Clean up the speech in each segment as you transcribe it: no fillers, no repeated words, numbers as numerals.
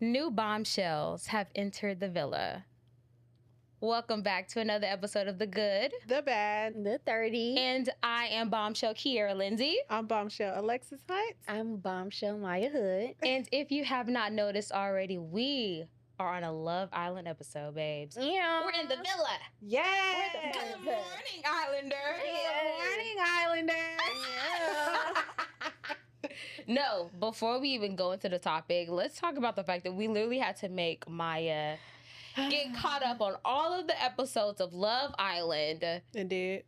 New bombshells have entered the villa. Welcome back to another episode of The Good, The Bad, The 30. and I am Bombshell Kiera Lindsay. I'm Bombshell Alexis IG. I'm Bombshell Maya Hood. And if you have not noticed already, we are on a Love Island episode, babes. Yeah. We're in the villa. Yes. Good morning, Islanders. Good morning, Islanders. No, before we even go into the topic, let's talk about the fact that we literally had to make Maya get caught up on all of the episodes of Love Island. Indeed.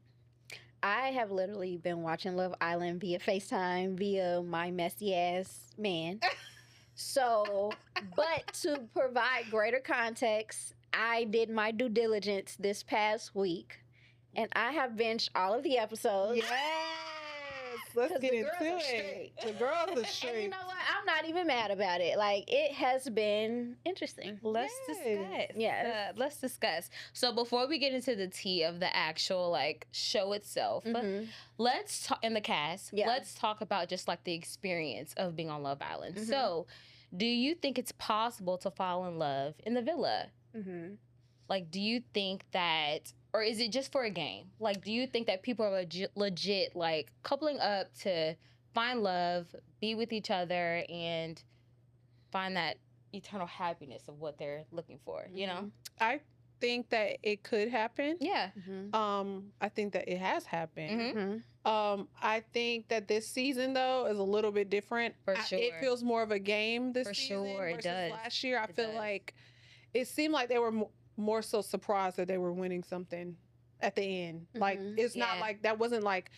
I have literally been watching Love Island via FaceTime, via my messy ass man. So, but to provide greater context, I did my due diligence this past week, and I have binged all of the episodes. Yes. Let's 'Cause get the into girls are it. straight. The girls are And you straight. know what? I'm not even mad about it. Like, it has been interesting. Let's Yes. discuss. Yes. Let's discuss. So before we get into the tea of the actual like show itself, Mhm. let's talk in the cast. Yeah. Let's talk about just like the experience of being on Love Island. Mhm. So, do you think it's possible to fall in love in the villa? Mhm. Like, do you think that, or is it just for a game? Like, do you think that people are legit like coupling up to find love, be with each other, and find that eternal happiness of what they're looking for? You know? I think that it could happen. Yeah. Mhm. I think that it has happened. Mhm. Mhm. I think that this season though is a little bit different. For It sure. feels more of a game this For season sure, it versus does. last year. I It feel does. like it seemed like they were more so surprised that they were winning something at the end. Like Mhm. it's not Yeah. like that wasn't like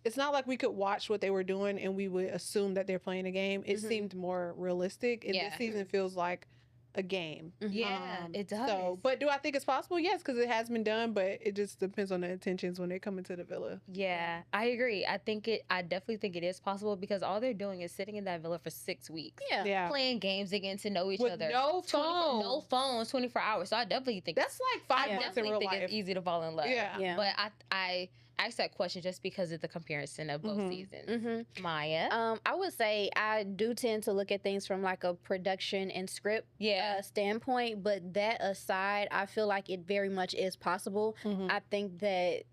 it's not like we could watch what they were doing and we would assume that they're playing a game. It Mhm. seemed more realistic, and Yeah. this season feels like a game. Mhm. Yeah, it does. So, but do I think it's possible? Yes, because it has been done, but it just depends on the intentions when they come into the villa. Yeah, I agree. I definitely think it is possible because all they're doing is sitting in that villa for 6 weeks. Yeah. Yeah. Playing games to get to know each With other. no 24 phone. No phones, 24 hours. So I definitely think That's like I 5 months in definitely real think life. it's easy to fall in love. Yeah. Yeah. But I asked that question just because of the comparison of both Mhm. seasons. Mhm. Maya. I would say I do tend to look at things from like a production and script Yeah. standpoint, but that aside, I feel like it very much is possible. Mhm. I think that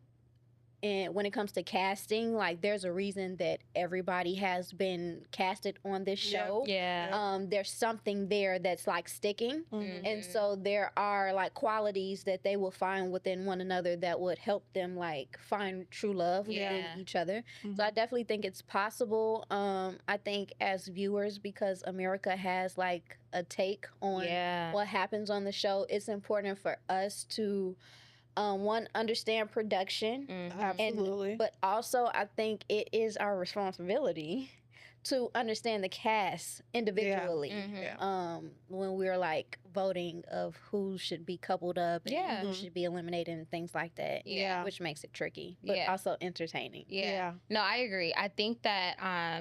when it comes to casting, like there's a reason that everybody has been casted on this Yeah. show. Yeah. There's something there that's like sticking. Mhm. And so there are like qualities that they will find within one another that would help them like find true love Yeah. within each other. Mhm. So I definitely think it's possible. I think as viewers, because America has like a take on Yeah. what happens on the show, it's important for us to one, understand production, Mhm. Absolutely. but also I think it is our responsibility to understand the cast individually. Mhm. Yeah. When we're like voting of who should be coupled up and Yeah. who Mhm. should be eliminated and things like that. Yeah. Which makes it tricky, but Yeah. also entertaining. Yeah. No, I agree. I think that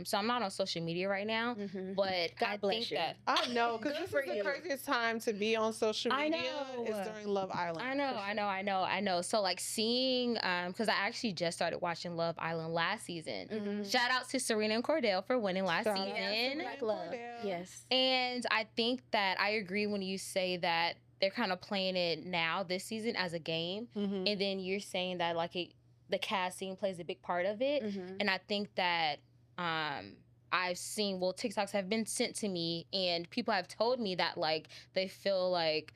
so I'm not on social media right now, Mhm. but God I bless think you. that I know, because Good this for is the you. craziest time to be on social I media. know. It's during Love Island. I know. So like seeing, because I actually just started watching Love Island last season. Mhm. Shout out to Serena and Cordell for winning last Shout out. season. Serena. Black love. Cordell. Yes. And I think that I agree when you say that they're kind of playing it now this season as a game, Mhm. and then you're saying that like the casting plays a big part of it. Mhm. And I think that I've seen TikToks have been sent to me, and people have told me that like they feel like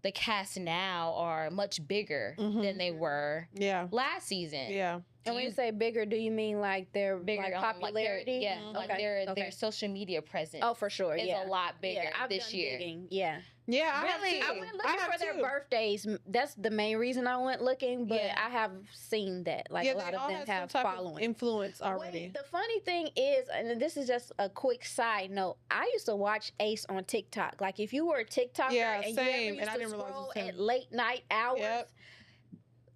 the cast now are much bigger Mhm. than they were Yeah. last season. Yeah. And when you say bigger, do you mean like their Bigger like on, like, popularity? yeah, Mhm. like Okay, their okay. social media presence. Oh, for sure. is Yeah. a lot bigger Yeah, I've this done year. digging. Yeah. Yeah. I Really? have I too. went looking have for their too. birthdays. That's the main reason I went looking, but Yeah. I have seen that. Like Yeah, a lot they all of them some have type of following. influence already. Wait, the funny thing is, and this is just a quick side note, I used to watch Ace on TikTok. Like if you were a TikToker Yeah, and same, you and I ever didn't used to realize it was scroll him. at late night hours, Yep.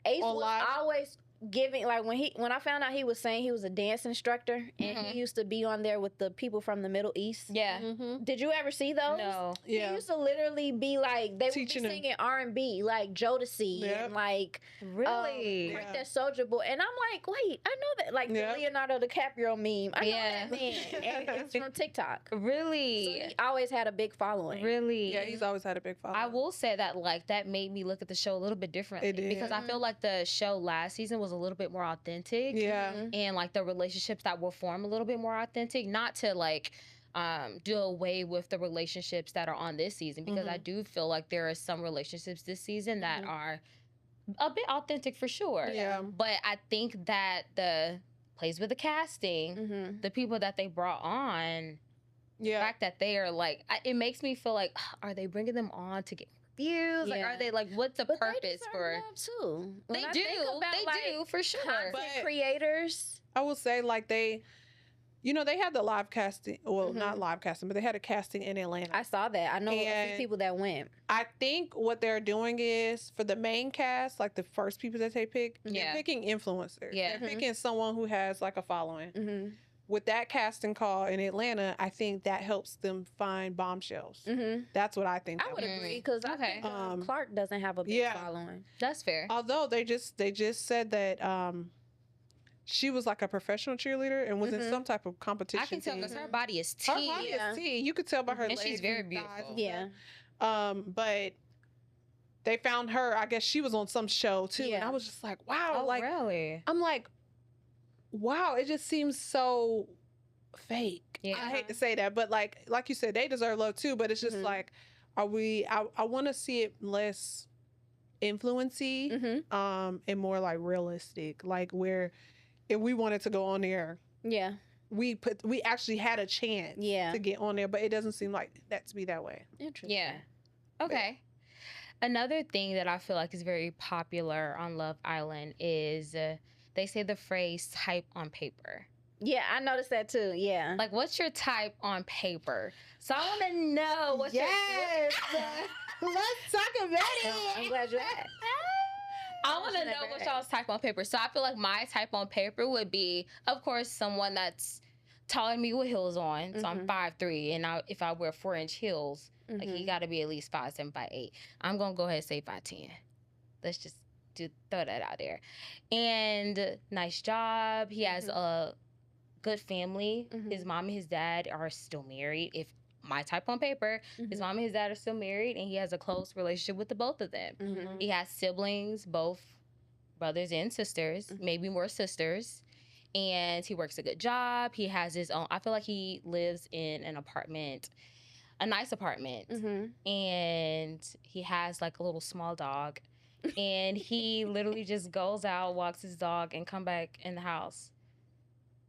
Ace On was live? always giving, like when I found out he was saying he was a dance instructor and he used to be on there with the people from the Middle East. Yeah. Did you ever see those? No. Yeah. He used to literally be like, they Teaching would him. be singing R&B, like Jodeci Yep. and like Really? Crank That Soldier Boy. And I'm like, wait, I know that, like the Yep. Leonardo DiCaprio meme. I know Yeah. that man. And it's from TikTok. So Really? he always had a big following. Really? Yeah, he's always had a big following. I will say that like that made me look at the show a little bit differently It did. because I feel like the show last season was a little bit more authentic. Yeah. And like the relationships that were formed a little bit more authentic, not to like do away with the relationships that are on this season because I do feel like there are some relationships this season that are a bit authentic for sure. Yeah. But I think that the plays with the casting, the people that they brought on, the Yeah. fact that they are like, it makes me feel like, are they bringing them on to get views? Like, Yeah. are they like, what's the But they purpose deserve for? love too. When They I do. think about, They like, do for sure. content But- creators. I will say, like, they had the live casting. Well, not live casting, but they had a casting in Atlanta. I saw that. I know a few And- people that went. I think what they're doing is for the main cast, like the first people that they pick, Yeah. they're picking influencers. Yeah. They're picking someone who has like a following. Mm-hmm. With that casting call in Atlanta, I think that helps them find Bombshells. Mm-hmm. That's what I think. I that would was. agree because I Okay. think Clark doesn't have a big Yeah. following. That's fair. Although they just said that she was like a professional cheerleader and was in some type of competition. I can tell team. because her body is Her tea. body Yeah. is T. You could tell by her And legs. she's very thighs beautiful. and Yeah. stuff. But they found her. I guess she was on some show too, and Yeah. I was just like, wow, Oh, like really? I'm like, wow, it just seems so fake. Yeah. I hate to say that, but like you said, they deserve love too. But it's just like, are we? I want to see it less influency, Mm-hmm. and more like realistic. Like where, if we wanted to go on there, Yeah. we actually had a chance Yeah. to get on there, but it doesn't seem like that to be that way. Interesting. Yeah. Okay. Another thing that I feel like is very popular on Love Island is they say the phrase type on paper. Yeah, I noticed that too. Yeah. Like, what's your type on paper? So I want to know what Let's talk about I'm glad you asked. I want to know what y'all's type on paper. So I feel like my type on paper would be, of course, someone that's taller than me with heels on. So I'm 5'3", and if I wear 4-inch heels, like he got to be at least 5'7", 5'8". I'm gonna go ahead and say 5'10". Let's just throw that out there. And nice job. He has a good family. His mom and his dad are still married. If my type on paper, his mom and his dad are still married, and he has a close relationship with the both of them. He has siblings, both brothers and sisters, maybe more sisters. And he works a good job. He has his own, I feel like he lives in an apartment, a nice apartment. And he has like a little small dog. And he literally just goes out, walks his dog, and come back in the house.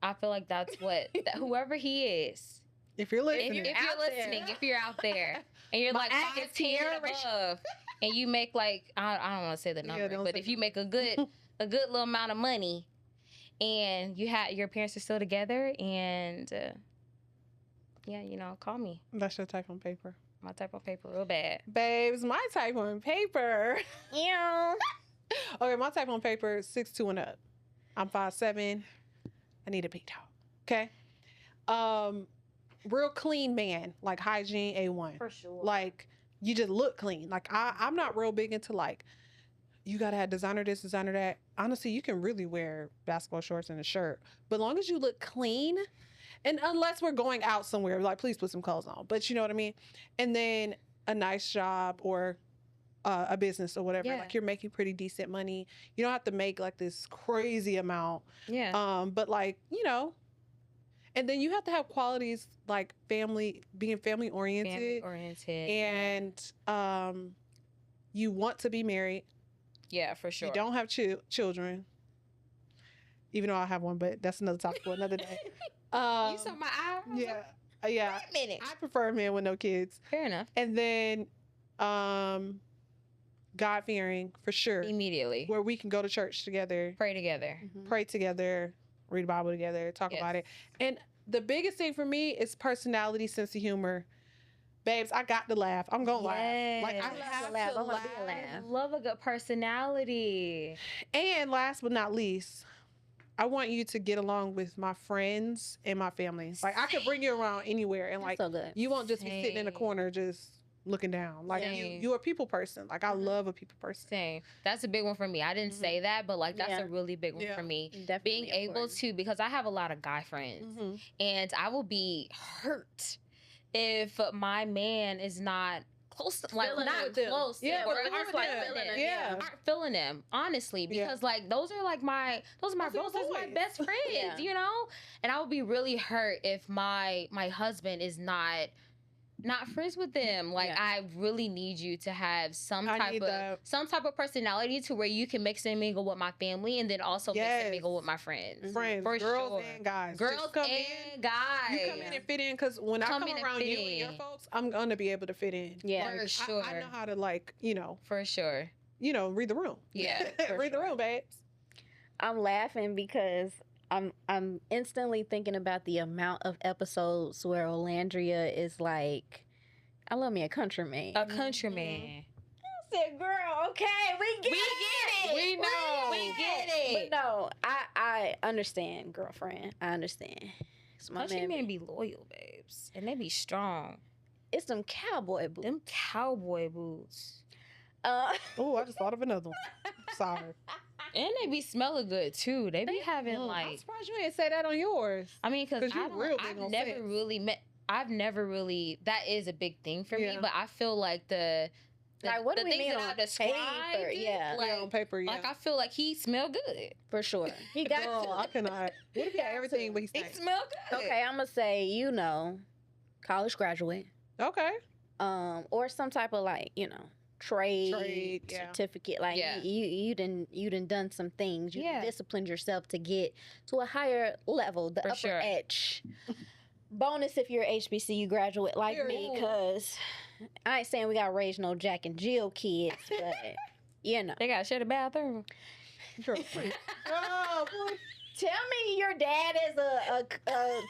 I feel like that's what, whoever he is, If you're listening, if you're listening, if you're out there, and you're like aunt is 5'10" here. and above, and you make like, I don't want to say the number, don't but say if you make a good little amount of money, and your parents are still together, and call me. that's your type on paper. My type of paper, real bad. Babes, my type on paper. Yeah. Okay, my type on paper is 6'2" and up. I'm 5'7". I need a big dog. Okay. Real clean man, like hygiene A1. For sure. Like you just look clean. Like I'm not real big into like you gotta have designer this, designer that. Honestly, you can really wear basketball shorts and a shirt, but long as you look clean, and unless we're going out somewhere, like please put some clothes on. But you know what I mean. And then a nice job or a business or whatever. Yeah. Like you're making pretty decent money. You don't have to make like this crazy amount. Yeah. But like and then you have to have qualities like being family oriented. Family oriented. And you want to be married. Yeah, for sure. You don't have children. Even though I have one, but that's another topic for another day. You saw my eye? I was Yeah. like, Yeah. Wait a minute. I prefer men with no kids. Fair enough. And then God-fearing for sure. Immediately. Where we can go to church together, Pray together. pray together, read the Bible together, talk Yes. about it. And the biggest thing for me is personality, sense of humor. babes, I got to laugh. I'm gonna laugh. Like I Yes. have laugh. to I wanna laugh. be a laugh. I love a good personality. And last but not least, I want you to get along with my friends and my family. Like I could bring you around anywhere, and like so good. you won't just be sitting in a Same. corner just looking down. Like Same. you're a people person. Like I love a people person. Same. That's a big one for me. I didn't say that, but like that's Yeah. a really big one Yeah. for me. Definitely Being able important. to, because I have a lot of guy friends, Mhm. and I will be hurt if my man is not close to, like Feeling not with them. close to, Yeah, or but aren't with like them. feeling it. Yeah. Aren't feeling them, honestly, Yeah. because like those are my Those are bros, those are my boys. best friends, Yeah. you know. And I would be really hurt if my husband is not friends with them. Like Yeah. I really need you to have some I type need of that. personality to where you can mix and mingle with my family, and then also mix and Yes. mingle with my friends. Friends, For girls sure. and guys. Girls Just come and in. guys. You come in and fit in because when Come I in come and around fit you and your in. folks, I'm gonna be able to fit in. Yeah. For Like, sure. I know how to like, For sure. read the room. Yeah, for read the room, babes. I'm laughing because I'm instantly thinking about the amount of episodes where Olandria is like, I love me a countryman. A countryman. I said, girl, okay, we get it. We know. We get it. But no, I understand, girlfriend. I understand. It's my man. Countrymen be loyal, babes, and they be strong. It's them cowboy boots. Them cowboy boots, Oh, I just thought of another one. Sorry. and they be smelling good too. They be having I'm like, surprised you ain't say that on yours. I mean, because 'Cause you real big I've on never sex. really met. I've never really. That is a big thing for me, Yeah. but I feel like the Like, what the do we things mean that I on described, paper? Yeah. like, Yeah, on paper, yeah. like I feel like he smelled good. For sure. He got Girl, I to. cannot. What if he got everything but he He stank? smelled good. Okay, I'm gonna say, college graduate, Okay. or some type of like, trade yeah. certificate. Like Yeah. you done done some things. You Yeah. disciplined yourself to get to a higher level, the For upper sure. edge. Bonus if you're a HBCU graduate like me, Period. because I ain't saying we gotta raise no Jack and Jill kids, but They got to share the bathroom. Girl. Oh, boy. tell me your dad is a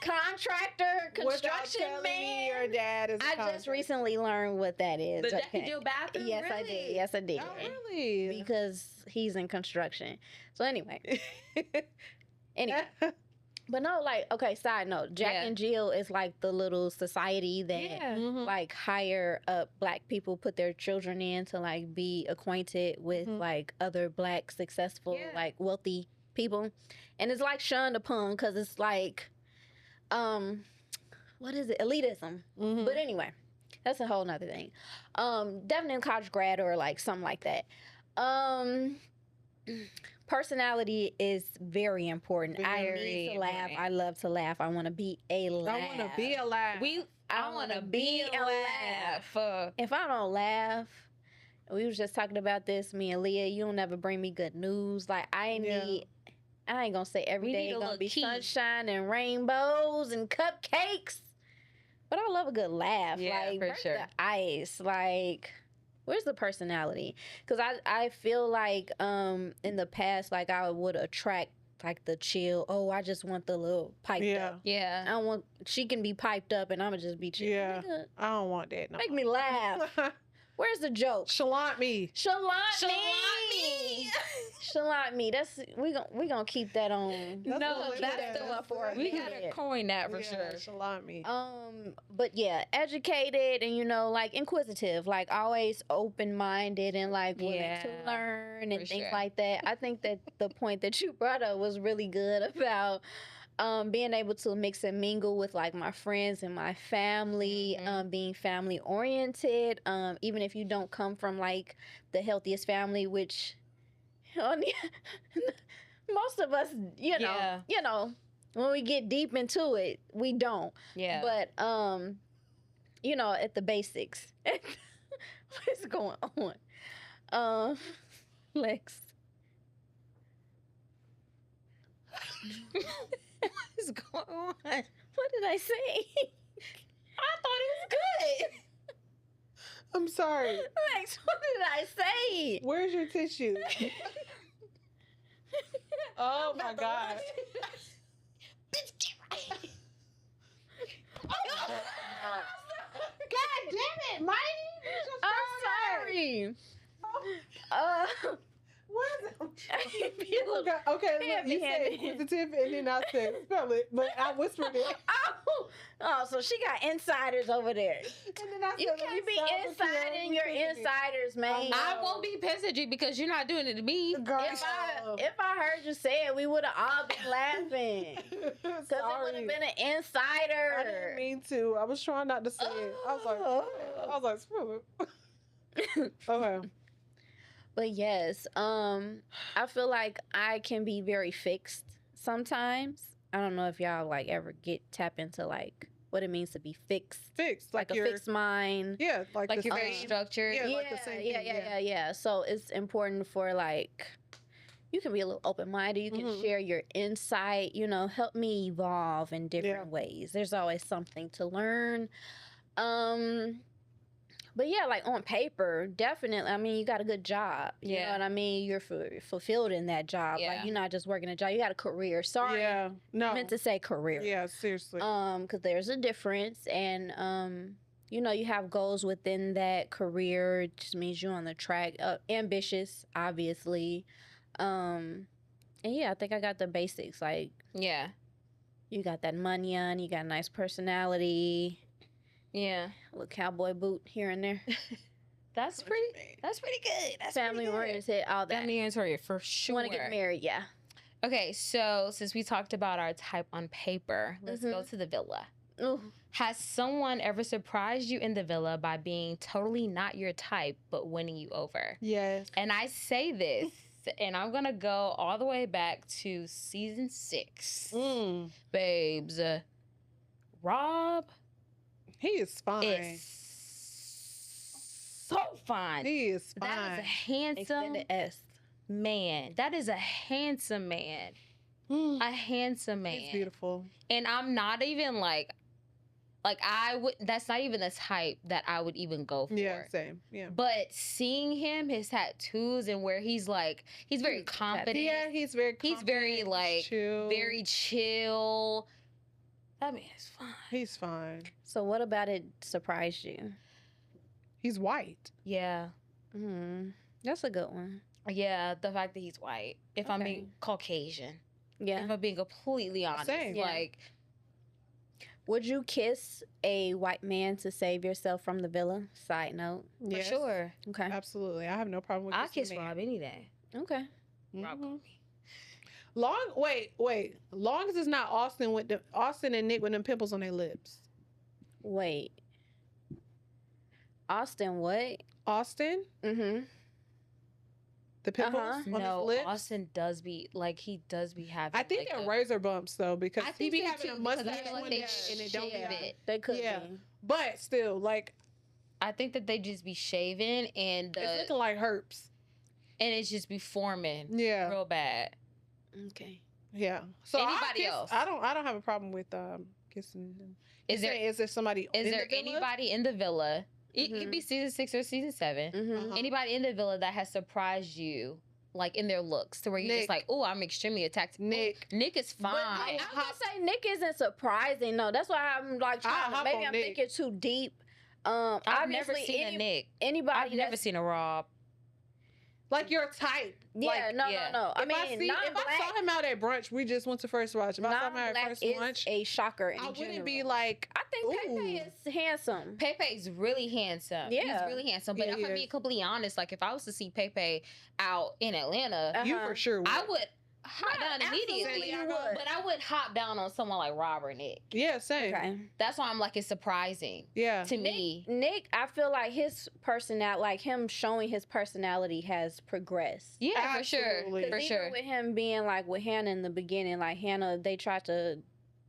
contractor, What y'all construction telling me your man. dad is a I just contractor? recently learned what that is. The Jack and okay. Jill bathroom. Yes, I really? did. Yes, I did. Oh, really? Because he's in construction. So anyway, but no, like, okay, side note, Jack Yeah. and Jill is like the little society that Yeah. Mhm. like higher up black people put their children in to like be acquainted with Mhm. like other black successful Yeah. like wealthy people, and it's like shunned upon because it's like what is it, elitism. Mhm. But anyway, that's a whole nother thing. Definitely college grad or like something like that. Personality is very important. I Very need to laugh. important. I love to laugh. I want to be a laugh. I want to be alive. I want to be a laugh. If I don't laugh, we was just talking about this, me and Leah, you don't ever bring me good news. Like I ain't gonna say every We day need a gonna little be tea. sunshine and rainbows and cupcakes. But I love a good laugh. Yeah, like for break sure. the ice. Like where's the personality? Because I feel like in the past, like I would attract like the chill. Oh, I just want the little piped Yeah. up. I Yeah. don't want, she can be piped up and I'ma just be chill. Yeah. Nigga, I don't want that. No. make me laugh. Where's the joke? Shalant me. Shallant me. Shallant me. That's we gonna keep that on. That's No, what that's it is. the one for a We minute. gotta coin that for Yeah, sure. Shalant me. But yeah, educated and like inquisitive, like always open minded and like willing Yeah, to learn and for things sure. like that. I think that the point that you brought up was really good about being able to mix and mingle with like my friends and my family, Mhm. being family oriented, even if you don't come from like the healthiest family, which most of us, Yeah. when we get deep into it, we don't. Yeah. But at the basics. What's going on? Lex. What's going on? What did I say? I thought it was good. I'm sorry. Lex, what did I say? Where's your tissue? Oh my God. Bitch, get right. God damn it, Mikey! I'm sorry. What is it? You look- Okay, look, Hand you me, said hand me. inquisitive and then I said spell it, but I whispered it. Oh, so she got insiders over there. And then I said, You let me can't be stop with insiding your insiders, man. I won't be pissing you because you're not doing it to me. Girl, If I heard you say it, we would have all been laughing. Because it would have been an insider. I didn't mean to. I was trying not to say it. I was like, spell it. Okay. But yes, I feel like I can be very fixed sometimes. I don't know if y'all like ever tap into like what it means to be fixed. Fixed. Like a you're, fixed mind. Yeah, like Like the you're very same. structured. Yeah, like the same thing, yeah. So it's important for like you can be a little open minded. You can Mhm. share your insight. Help me evolve in different ways. There's always something to learn. But yeah, like on paper, definitely. I mean, you got a good job. You know what I mean? You're fulfilled in that job. Yeah. Like you're not just working a job. You got a career. Sorry, Yeah. No. I meant to say career. Yeah, seriously. Because there's a difference, and you have goals within that career. It just means you're on the track. Ambitious, obviously. And yeah, I think I got the basics. Like Yeah. you got that money on. You got a nice personality. Yeah. A little cowboy boot here and there. That's pretty good. That's Family pretty good. oriented, all that. Family oriented for sure. Want to get married, yeah. Okay, so since we talked about our type on paper, let's go to the villa. Ooh. Has someone ever surprised you in the villa by being totally not your type but winning you over? Yes. And I say this, and I'm gonna go all the way back to season 6. Babes, Rob He is fine. is so fine. He is fine. That is a handsome Extended S. man. That is a handsome man. A handsome man. He's beautiful. And I'm not even like I would. That's not even the type that I would even go for. Yeah, same. Yeah. But seeing him, his tattoos, and where he's very confident. Yeah, he's very He's very confident, like chill. very chill. That man is fine. He's fine. So what about it surprised you? He's white. Yeah. That's a good one. Yeah, the fact that he's white. If I'm Okay. being Caucasian. Yeah. If I'm being completely honest. Same. Yeah. Like, Would you kiss a white man to save yourself from the villa? Side note. for sure. Okay. Absolutely. I have no problem with I'll kissing kiss a man. Rob any day. Okay. Rob Mhm. called me. Wait. Long as it's not Austin and Nick with them pimples on their lips. Wait. Austin, what? Austin, Mm-hmm. the pimples on No, his lips. Austin does be having. I think like they're razor bumps though, because I he think be so, having too, a because I mustache feel like one they day and it don't be shave out. it. They could Yeah. be. But still, like I think that they just be shaving and it's looking like herpes. it's just be forming Yeah, real bad. Okay. yeah. So Anybody else? I don't have a problem with kissing them. Is there Is there somebody? is in there the villa? anybody in the villa? It could be season 6 or season 7. Mm-hmm. Uh-huh. Anybody in the villa that has surprised you, like in their looks, to where you're just Nick. like, oh, I'm extremely attracted. Nick. Nick is fine. But I was gonna say Nick isn't surprising. No, that's why I'm like I'll trying to, hop maybe on I'm Nick. thinking too deep. I've never obviously seen a Nick. Anybody I've never that's- seen a Rob. Like your type. Yeah, Like, no. If I mean, if I saw him out at brunch, we just went to first watch. If I saw him out at non-black first is lunch, a shocker. In I wouldn't general. be like, I think Pepe ooh. is handsome. Pepe's really handsome. Yeah. He's really handsome. But Yeah, if he I'm is. being completely honest, like if I was to see Pepe out in Atlanta, you Uh-huh. for sure would. I would hop down absolutely immediately. you would. But I would hop down on someone like Rob or Nick. Yeah, same. Okay. That's why I'm like, it's surprising Yeah. to me. Nick, I feel like his personality, like him showing his personality, has progressed. Yeah, Absolutely. for Even sure. with him being like with Hannah in the beginning, like Hannah, they tried to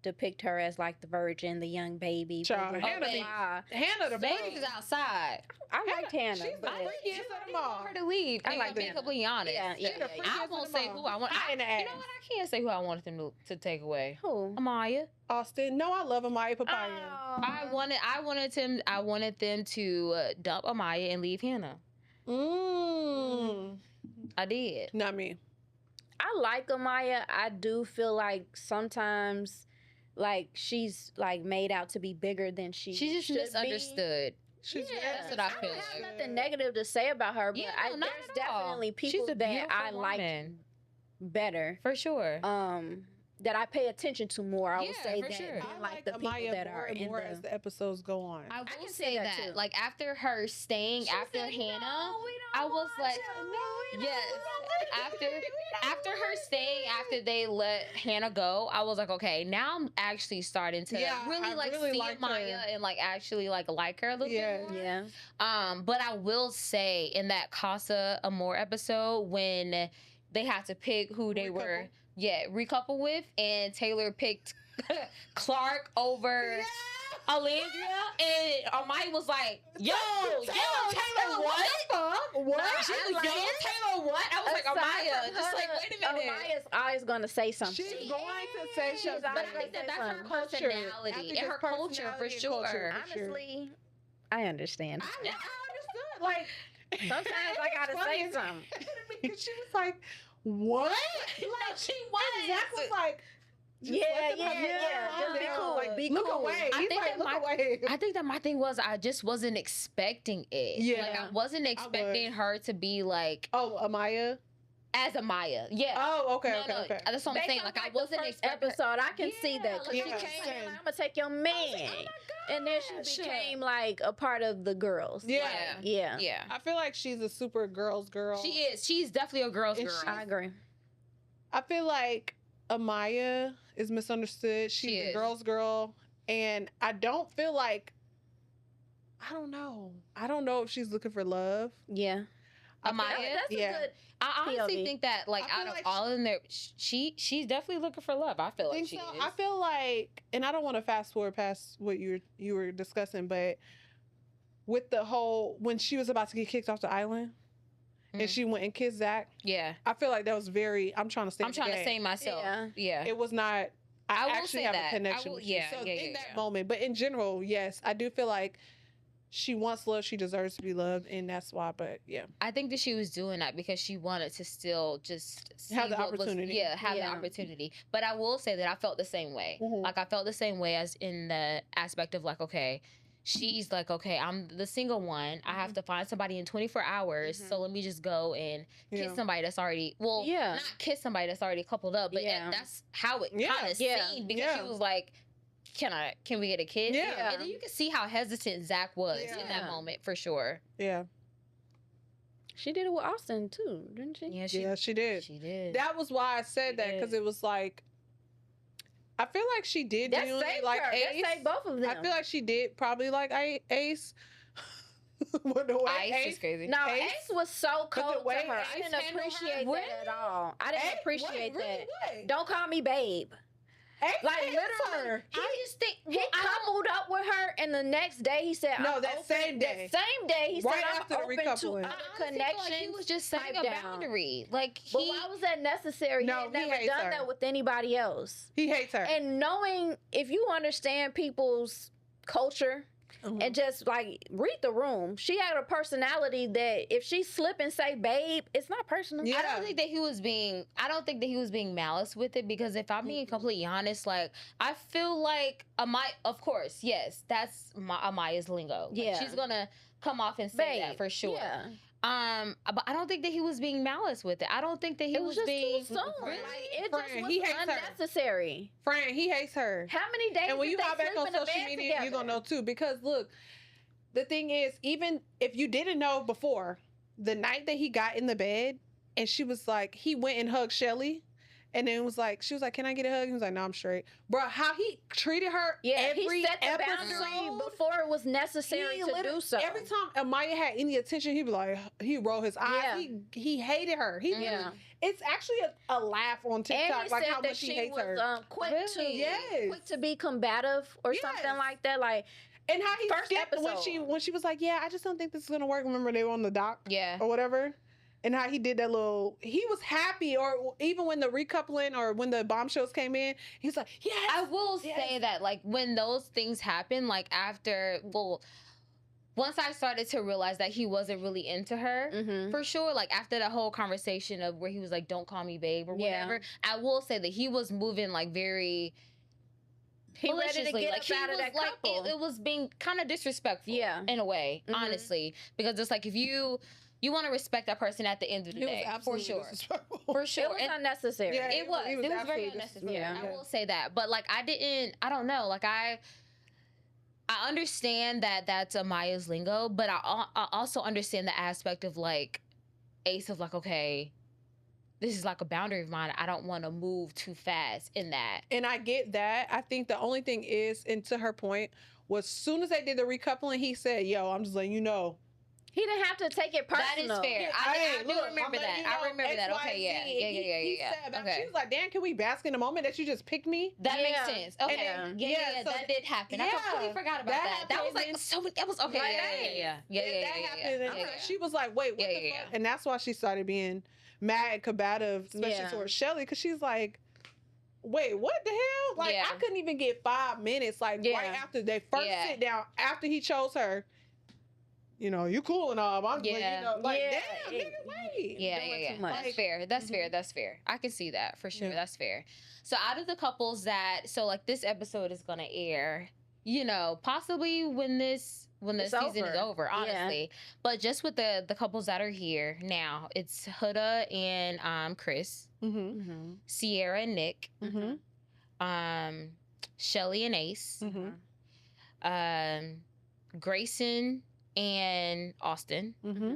depict her as like the virgin, the young baby. Child, blah, blah, Hannah be- blah. Hannah the Baby's best. outside. I liked Hannah. she's the but- freakiest of them I all. want her to leave. I I like like being that. completely honest. Yeah, She the freakiest I of won't them say all. who I want. Hot in the You know ass. what? I can't say who I wanted them to take away. Who? Amaya. Austin. No, I love Amaya Papaya. Oh. I wanted them to dump Amaya and leave Hannah. I did. Not me. I like Amaya. I do feel like sometimes, like she's like made out to be bigger than she. She just should be. misunderstood. She's That's what I feel don't have like. nothing negative to say about her, but Yeah, no, not there's at all. definitely She's people a that beautiful I like woman. better. For sure. That I pay attention to more. I would Yeah, say for that sure. than I like the people Amaya that more are and in more the. as the episodes go on. I will can say see that, that, too. like after her staying She after said, Hannah, "No, we don't I was want like, to. We don't yes. want to. After her staying, after they let Hannah go, I was like, okay, now I'm actually starting to Yeah, really I like really see liked Maya her. and like actually like her a little Yeah. bit more. Yeah. But I will say in that Casa Amor episode when they had to pick who they were, recouple with, and Taylor picked Clark over Alondra, and Amaya was like, yo, Taylor, what? What? She was yo, Taylor, what? I was like, Aside Amaya, from just her, like, wait a minute. Amaya's always gonna say something. She's going to say She's something. But always I think gonna that's say her something. personality and her culture for sure. Honestly, I understand. I understood. Like, Sometimes I gotta say something. because she was like, what? Like she was. Zach was like, just Yeah, let them have yeah, their just be fun. cool, Like, be look cool. away. I He's think like, that look away. I think that my thing was I just wasn't expecting it. Yeah. Like I wasn't expecting her to be like Oh, Amaya. as Amaya. Yeah. Oh, okay, No, okay, no, okay. That's what I'm Based saying. on, Like I wasn't the first expecting. episode. I can see Yeah, that. 'cause like, she yeah. came in, I'm gonna take your man, and then she gosh. became like a part of the girls. Yeah. Like, yeah, Yeah. I feel like she's a super girl's girl. She is. She's definitely a girl's And girl. I agree. I feel like Amaya is misunderstood. She's She a is. girl's girl. And I don't feel like, I don't know. I don't know if she's looking for love. Yeah, I feel Amaya? like- that's yeah. a good. I honestly POV. think that like I feel out of like all in there, she's definitely looking for love. I feel I like think she so. is. I feel like, and I don't want to fast forward past what you were discussing, but with the whole when she was about to get kicked off the island, and Mhm. she went and kissed Zach, Yeah. I feel like that was very. I'm trying to stay. I'm trying to say myself. Yeah. Yeah. It was not. I I will actually say have that. a connection I will- with you. yeah, So yeah, in yeah, that yeah. moment, but in general, yes, I do feel like she wants love. She deserves to be loved, and that's why. But yeah, I think that she was doing that because she wanted to still just see Have the what was- opportunity. have the Yeah. opportunity. But I will say that I felt the same way. Mhm. Like I felt the same way as in the aspect of like, okay, she's like, okay, I'm the single one. I have to find somebody in 24 hours. Mhm. So let me just go and kiss yeah. somebody that's already Yeah. not kiss somebody that's already coupled up, but Yeah. that's how it Yeah. kind of Yeah. seemed because Yeah. she was like, can we get a kiss? Yeah. And then you can see how hesitant Zach was in that Yeah. moment for sure. Yeah, She did it with Austin too, didn't she? Yeah, she did. She did. That was why I said She that because did. it was like, I feel like she did That genuinely saved like her. Ace. That saved both of them. I feel like she did probably like Ace. With the way Ice is crazy. no, Ace- Ace was so but the cold to way her. I Ace didn't handled her- appreciate Really? that at all. I didn't appreciate that. What? Don't call me babe. Ace Like, hates literally, her. I just think He coupled up with her, and the next day he said, No, I'm that open. same day. That same day he Right said, after I'm the open to recoupling. other I honestly feel connections. like he was just setting type a down. boundary. Like But he, why was that necessary? No, he he had never hates done her. that with anybody else. He hates her. And knowing, if you understand people's culture, Mhm. and just like read the room. She had a personality that if she slip and say babe, it's not personal. Yeah. I don't think that he was being. I don't think that he was being malice with it because if I'm being completely honest, like I feel like Amaya. Of course, yes, that's Amaya's lingo. Like, Yeah. she's gonna come off and say that Babe, for sure. Yeah. But I don't think that he was being malice with it. I don't think that he It was just being. too soon. Really? Like, it Friend, just was he hates her. unnecessary. Friend, he hates her. How many days And when did you they hop back sleep on in the social bed media, together? you're gonna know too. Because look, the thing is, even if you didn't know before, the night that he got in the bed and she was like, he went and hugged Shelly. And then was like, she was like, "Can I get a hug?" He was like, "No, I'm straight." Bro, how he treated her Yeah, every he set the episode boundary before it was necessary he to literally- do so. Every time Amaya had any attention, he'd be like, he roll his eyes. Yeah. He hated her. He Yeah. It's actually a laugh on And TikTok, he like said how that much he she hates was her. quick to Really? Yes. quick to be combative or something Yes. like that. Like And how he First skipped episode. when she was like, "Yeah, I just don't think this is gonna work." Remember they were on the dock Yeah. or whatever, and how he did that little. He was happy, or even when the recoupling or when the bombshells came in, he's like, "Yes." I will say that, like, when those things happen, like, after, well, once I started to realize that he wasn't really into her, mhm. for sure, like, after that whole conversation of where he was like, "Don't call me babe," or Yeah. whatever, I will say that he was moving, like, very, He ready to maliciously. get Like up he out of was that like couple. it was being kind of disrespectful. Yeah. In a way, Mhm. honestly, because it's like if you want to respect that person at the end of the He was day, for absolutely sure, disrespectful. for It sure. was And unnecessary. Yeah. it was He was very absolutely unnecessary. Yeah. I will say that, but like I don't know, like I understand that that's Amaya's lingo, but I also understand the aspect of like Ace of like, okay, this is like a boundary of mine. I don't want to move too fast in that. And I get that. I think the only thing is, and to her point, was soon as they did the recoupling, he said, "Yo, I'm just letting you know." He didn't have to take it personal. That is fair. Yeah, I hey, do look, remember I'm that. letting you I know remember that. Okay, XYZ. yeah. And Yeah. said about- Okay. She was like, "Dan, can we bask in the moment that you just picked me?" That makes Yeah. sense. Okay. then- Yeah. so That did happen. I yeah, completely forgot about that that. That was like happened. so. That was okay. Yeah. That happened. And Yeah. she was like, "Wait, what Yeah, the yeah, fuck?" And that's why she started being mad and combative, especially Yeah. towards Shelly, because she's like, "Wait, what the hell? Like, Yeah. I couldn't even get 5 minutes. Like, Yeah. right after they first Yeah. sit down, after he chose her, you know, you cool and all. I'm like, Yeah. you know, like, Yeah. damn, nigga, wait." Yeah. too much. That's fair. That's Mhm. fair. That's fair. I can see that for sure. Yeah. That's fair. So out of the couples that, so like this episode is gonna air, you know, possibly when the It's season is over. over, Yeah. honestly. But just with the couples that are here now, it's Huda and Chris, Mm-hmm. Mm-hmm. Sierra and Nick, Mm-hmm. Shelly and Ace, Mm-hmm. Grayson and Austin, Mm-hmm.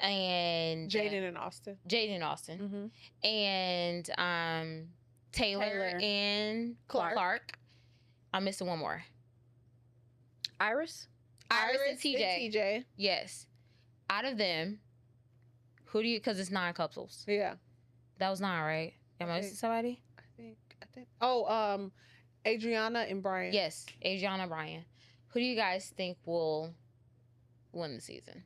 and Jaden and Austin. Jaden and Austin, Mm-hmm. and Taylor Taylor. and Clark. Clark. I'm missing one more. Iris? Iris and TJ. TJ. Yes. Out of them, who do you? Because it's 9 couples. Yeah. That was 9, right? Am I Okay. missing somebody? I think. Oh, Adriana and Brian. Yes, Adriana and Brian. Who do you guys think will win the season?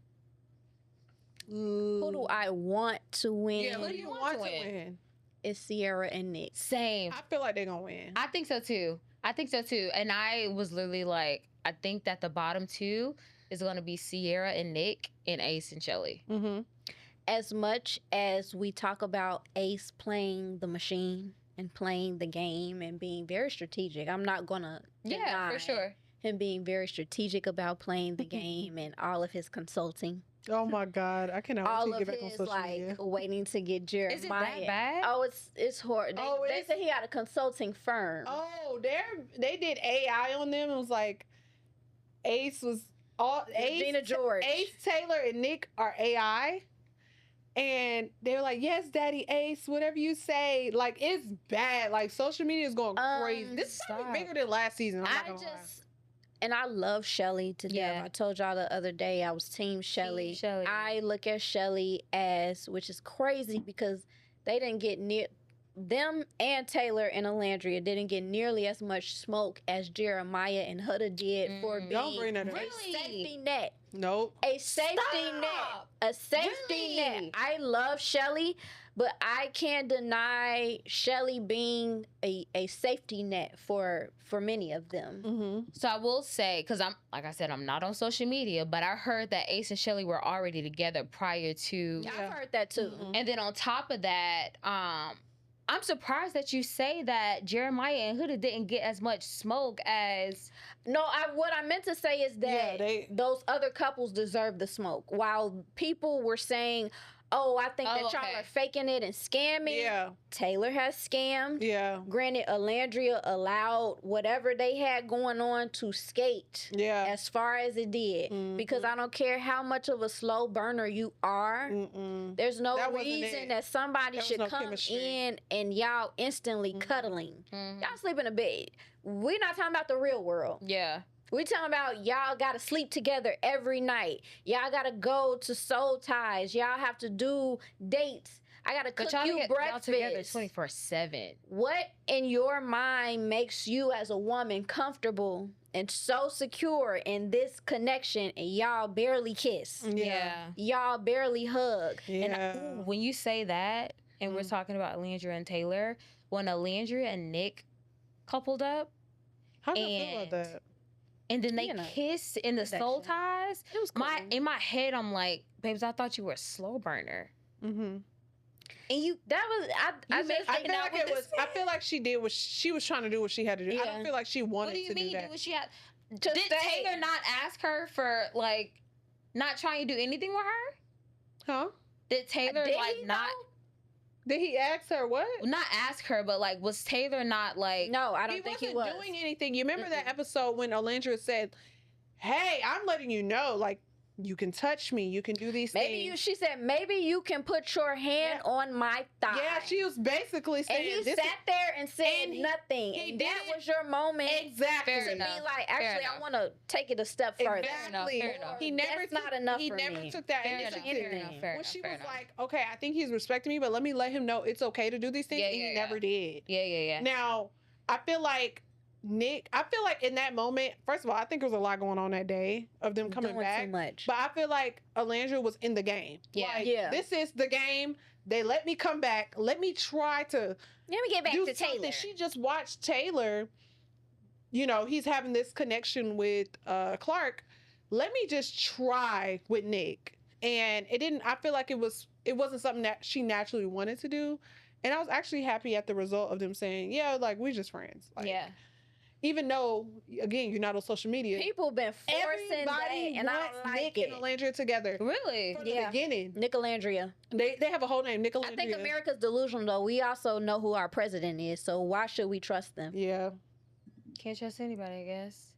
Who do I want to win? Yeah, who do you you want want to to win? win? It's Sierra and Nick. Same. I feel like they're gonna win. I think so too. And I was literally like, I think that the bottom 2 is going to be Sierra and Nick and Ace and Shelly. Mm-hmm. As much as we talk about Ace playing the machine and playing the game and being very strategic, I'm not gonna Yeah, deny for sure. him being very strategic about playing the game and all of his consulting. Oh my God, I cannot wait All to of get back on his social like media. waiting to get Jeremiah. Is it that bad? Oh, it's horrible. They, Oh, they it's- said he had a consulting firm. Oh, they did AI on them. It was like Ace was all Gina George. Ace, Taylor, and Nick are AI. And they were like, "Yes, Daddy Ace, whatever you say." Like, it's bad. Like, social media is going crazy. This is probably stop. bigger than last season. I'm not I gonna lie. just and I love Shelly to death. Yeah. I told y'all the other day I was team Shelly. Shelly. I look at Shelly as, which is crazy because they didn't get near them and Taylor and Alandria didn't get nearly as much smoke as Jeremiah and Huda did for Mm. Don't bring being that up. a Really? safety net. Nope. A safety net. Stop. A safety Really? net. I love Shelly, but I can't deny Shelly being a safety net for many of them. Mm-hmm. So I will say, because I'm, like I said, I'm not on social media, but I heard that Ace and Shelly were already together prior to. Yeah. I've heard that too. Mhm. And then on top of that, I'm surprised that you say that Jeremiah and Huda didn't get as much smoke as. No, what I meant to say is Yeah, that those other couples deserve the smoke. While people were saying, "Oh, I think that y'all okay. are faking it and scamming," Yeah. Taylor has scammed. Yeah. Granted, Alandria allowed whatever they had going on to skate Yeah. as far as it did. Mhm. Because I don't care how much of a slow burner you are. Mm-mm. There's no That wasn't reason it. that somebody There was should no come chemistry. in and y'all instantly Mhm. cuddling. Mhm. Y'all sleep in a bed. We're not talking about the real world. Yeah. We're talking about y'all got to sleep together every night. Y'all got to go to soul ties. Y'all have to do dates. I got to But cook y'all you get y'all together breakfast. 24/7. What in your mind makes you as a woman comfortable and so secure in this connection and y'all barely kiss? Yeah. Y'all barely hug. Yeah. Ooh, when you say that, and we're Mm. talking about Alandria and Taylor, when Alandria and Nick coupled up, How do you feel about and- that? and then they You know, kissed in the soul connection. ties, It was cool. in my head, I'm like, babes, I thought you were a slow burner. Mm-hmm. And that was I just I feel like it was. I feel like she did what she was trying to do. What she had to do. I Yeah. don't feel like she wanted What do you to mean? do that. Do what she had? To Did stay. Taylor not ask her for like not trying to do anything with her? Huh? Did Taylor Did like he not Did he ask her what? not ask her, but like was Taylor not like? No, I He don't think wasn't he was doing anything. You remember that Mm-mm. episode when Alandra said, "Hey, I'm letting you know, like, you can touch me, you can do these things." She said, maybe you can put your hand on my thigh. Yeah, she was basically And saying he this. sat there and said and he- nothing. he And that didn't- was your moment Exactly. Fair to enough. be like, Fair actually, I enough. want to take it a step further. Exactly. Fair enough. He never That's took, not enough he for never me. took that Fair enough. initiative. Fair enough. Fair When enough. she Fair was enough. like, "Okay, I think he's respecting me, but let me let him know it's okay to do these things," Yeah, and yeah, he yeah. never did. Yeah. Now, I feel like in that moment, first of all, I think there was a lot going on that day of them coming Doing back. too much. But I feel like Alandra was in the game. Yeah. Like, Yeah. this is the game. They let me come back. Let me try to Let me get back do to something. Taylor. She just watched Taylor. You know, he's having this connection with Clark. Let me just try with Nick. And it didn't. I feel like it wasn't something that she naturally wanted to do. And I was actually happy at the result of them saying, "Yeah, like we're just friends." Like, Yeah. Even though, again, you're not on social media. People been forcing that, Everybody and I wants don't like Nick it. and Alandra together. Really? From the Yeah. beginning. Nicolandria. They have a whole name, Nick I think Alandria. America's delusional, though. We also know who our president is, so why should we trust them? Yeah. Can't trust anybody, I guess.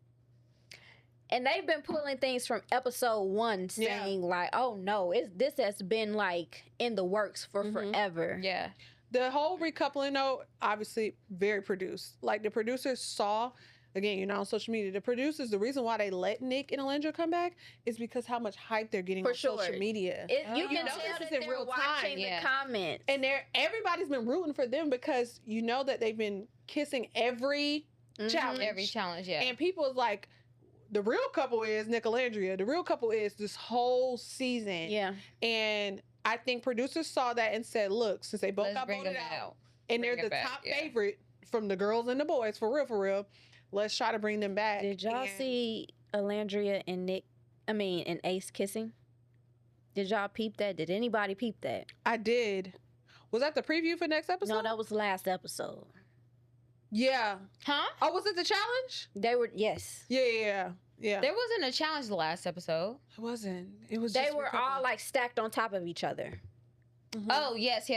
And they've been pulling things from episode 1, Yeah. saying like, "Oh no, this has been like in the works for Mhm. forever." Yeah. The whole recoupling, though, obviously very produced. Like the producers saw, again, you're not on social media. The producers, the reason why they let Nick and Alandra come back is because how much hype they're getting For on social sure. media. You Oh. can know tell this that is in they're real watching time. the Yeah. comments. And everybody's been rooting for them because you know that they've been kissing every Mhm. challenge. Every challenge, yeah. And people is like, the real couple is Nick Alandria. The real couple is this whole season. Yeah. And I think producers saw that and said, look, since they both Let's got bring voted them out, out. and they're Bring it the back, top yeah. favorite from the girls and the boys, for real, let's try to bring them back. Did y'all And see Alandria and and Ace kissing? Did y'all peep that? Did anybody peep that? I did. Was that the preview for next episode? No, that was last episode. Yeah. Huh? Oh, was it the challenge? They were, yes. Yeah. There wasn't a challenge the last episode. It wasn't. It was They just were all like stacked on top of each other. Mhm. Oh, yes.